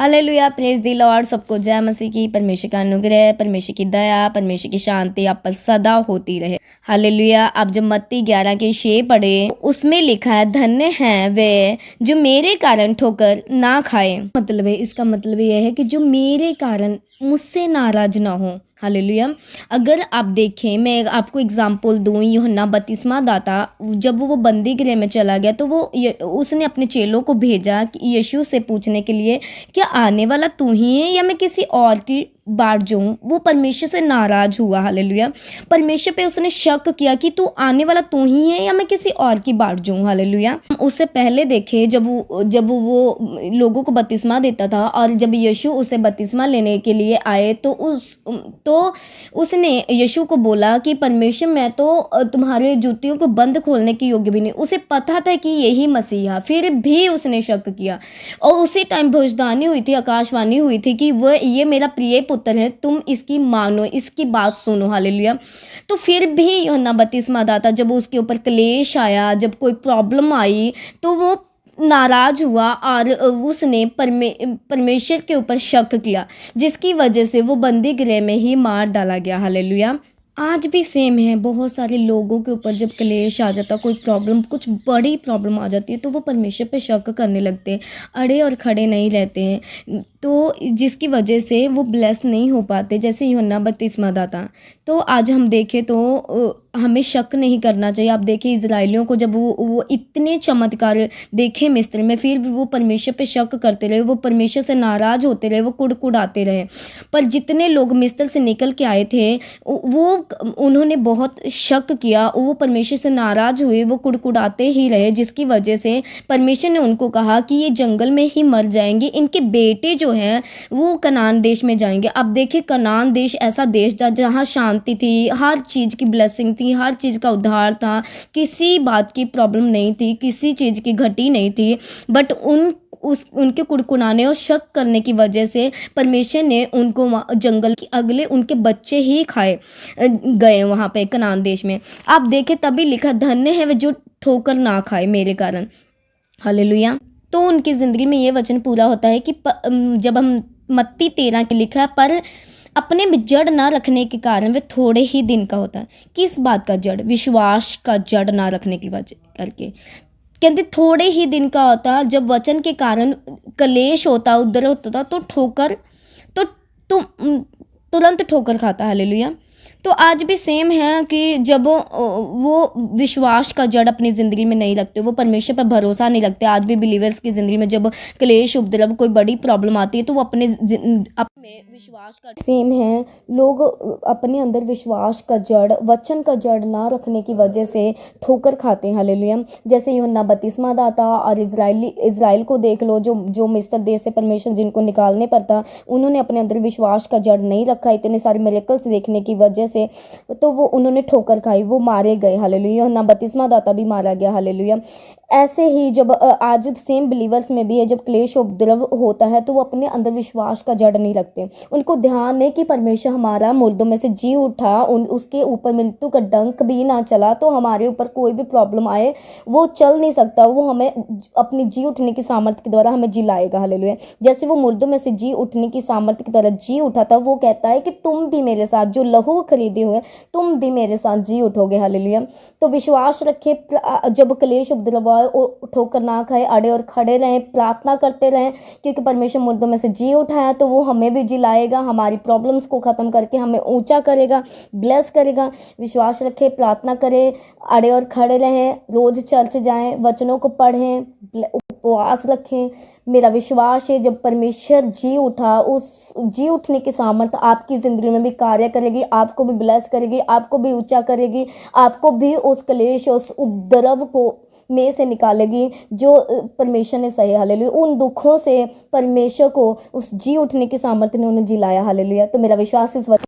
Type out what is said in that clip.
Hallelujah, praise the Lord. सबको जय मसीह की। परमेश्वर का अनुग्रह, परमेश्वर की दया, परमेश्वर की शांति आप पर सदा होती रहे। हालेलुया। अब जब मत्ती 11 के 6 पढ़े, उसमें लिखा है, धन्य हैं वे जो मेरे कारण ठोकर ना खाए। मतलब है, इसका मतलब यह है कि जो मेरे कारण मुझसे नाराज ना हो। हालेलुया। अगर आप देखें, मैं आपको एग्जाम्पल दूँ, यूहन्ना बपतिस्मा दाता जब वो बंदी गृह में चला गया तो उसने अपने चेलों को भेजा कि यीशु से पूछने के लिए, क्या आने वाला तू ही है या मैं किसी और की बाट जाऊँ। वो परमेश्वर से नाराज हुआ। हालेलुया। परमेश्वर पे उसने शक किया कि तू आने वाला तू ही है या मैं किसी और की बाट जाऊँ। हालेलुया। उससे पहले देखे जब वो लोगों को बपतिस्मा देता था और जब यीशु उसे बपतिस्मा लेने के लिए आए तो उसने यीशु को बोला कि परमेश्वर, मैं तो तुम्हारे जूतियों को बंद खोलने की योग्य भी नहीं। उसे पता था कि यही मसीहा, फिर भी उसने शक किया। और उसी टाइम भविष्यवाणी हुई थी, आकाशवाणी हुई थी कि ये मेरा प्रिय पुत्र है, तुम इसकी मानो, इसकी बात सुनो। हालेलुया। तो फिर भी यूहन्ना बपतिस्मा दाता जब उसके ऊपर क्लेश आया, जब कोई प्रॉब्लम आई, तो वो नाराज हुआ और उसने परमेश्वर के ऊपर शक किया, जिसकी वजह से वो बंदी गृह में ही मार डाला गया। हालेलुया। आज भी सेम है। बहुत सारे लोगों के ऊपर जब क्लेश आ जाता, कोई प्रॉब्लम, कुछ बड़ी प्रॉब्लम आ जाती है, तो वो परमेश्वर पे शक करने लगते हैं, अड़े और खड़े नहीं रहते हैं, तो जिसकी वजह से वो ब्लेस नहीं हो पाते, जैसे यूहन्ना बपतिस्मा दाता। तो आज हम देखें तो हमें शक नहीं करना चाहिए। आप देखिए इजराइलियों को जब वो इतने चमत्कार देखे मिस्र में, फिर भी वो परमेश्वर पे शक करते रहे, वो परमेश्वर से नाराज होते रहे, वो कुड़कुड़ाते रहे। पर जितने लोग मिस्र से निकल के आए थे, उन्होंने बहुत शक किया, वो परमेश्वर से नाराज हुए, वो कुड़कुड़ाते ही रहे, जिसकी वजह से परमेश्वर ने उनको कहा कि ये जंगल में ही मर जाएंगे, इनके बेटे जो हैं वो कनान देश में जाएंगे। अब देखिए, कनान देश ऐसा देश था जहाँ शांति थी, हर चीज़ की ब्लेसिंग थी, हर चीज़ का उद्धार था, किसी बात की प्रॉब्लम नहीं थी, किसी चीज़ की घटी नहीं थी। बट उनके कुड़कुड़ाने और शक करने की वजह से परमेश्वर ने उनको जंगल के अगले उनके बच्चे ही खाए गए वहाँ पे कनान देश में। आप देखें, तभी लिखा, धन्य है वे जो ठोकर ना खाए मेरे कारण। हालेलुया। तो उनकी ज़िंदगी में ये वचन पूरा होता है कि जब हम मत्ती 13 के लिखा, पर अपने में जड़ ना रखने के कारण वे थोड़े ही दिन का होता है। किस बात का जड़? विश्वास का जड़ ना रखने की वजह करके कहते थोड़े ही दिन का होता। जब वचन के कारण कलेश होता, उधर होता, तो ठोकर, तो तुम तुरंत ठोकर खाता। हालेलुया। तो आज भी सेम है कि जब वो विश्वास का जड़ अपनी ज़िंदगी में नहीं रखते, वो परमेश्वर पर भरोसा नहीं रखते। आज भी बिलीवर्स की ज़िंदगी में जब क्लेश, उपद्रव, कोई बड़ी प्रॉब्लम आती है, तो वो अपने विश्वास का सेम है। लोग अपने अंदर विश्वास का जड़, वचन का जड़ ना रखने की वजह से ठोकर खाते हैं। हालेलुया। जैसे यूहन्ना बपतिस्मा दाता और इज़राइल को देख लो, जो मिस्र देश से परमेश्वर जिनको निकालने पर था, उन्होंने अपने अंदर विश्वास का जड़ नहीं रखा, इतने सारे मिरेकल्स देखने की वजह से, तो वो उन्होंने ठोकर खाई, वो मारे गए। हालेलुया। यूहन्ना बपतिस्मा दाता भी मारा गया। हालेलुया। ऐसे ही जब आज सेम बिलीवर्स में भी है, जब क्लेश उपद्रव होता है, तो वो अपने अंदर विश्वास का जड़ नहीं रखते। उनको ध्यान है कि परमेश्वर हमारा मुर्दों में से जी उठा, उसके ऊपर मृत्यु का डंक भी ना चला, तो हमारे ऊपर कोई भी प्रॉब्लम आए वो चल नहीं सकता। वो हमें अपनी जी उठने की सामर्थ्य के द्वारा हमें जिलाएगा। हालेलुया। जैसे वो मुर्दों में से जी उठने की सामर्थ्य के द्वारा जी उठा था, वो कहता है कि तुम भी मेरे साथ, जो लहू खरीदे हुए, तुम भी मेरे साथ जी उठोगे। हालेलुया। तो विश्वास रखे, जब क्लेश उपद्रव ठोकर ना खाए, अड़े और खड़े रहें, प्रार्थना करते रहें, क्योंकि परमेश्वर मुर्दों में से जी उठाया, तो वो हमें भी जिलाएगा, हमारी प्रॉब्लम्स को ख़त्म करके हमें ऊंचा करेगा, ब्लेस करेगा। विश्वास रखें, प्रार्थना करें, अड़े और खड़े रहें, रोज़ चर्च जाएं, वचनों को पढ़ें, उपवास रखें। मेरा विश्वास है जब परमेश्वर जी उठा, उस जी उठने की सामर्थ्य आपकी ज़िंदगी में भी कार्य करेगी, आपको भी ब्लेस करेगी, आपको भी ऊंचा करेगी, आपको भी उस क्लेश, उस उपद्रव को में से निकालेगी जो परमेश्वर ने सहे। हालेलुया। उन दुखों से परमेश्वर को उस जी उठने की सामर्थ्य ने उन्हें जिलाया। हालेलुया। तो मेरा विश्वास इस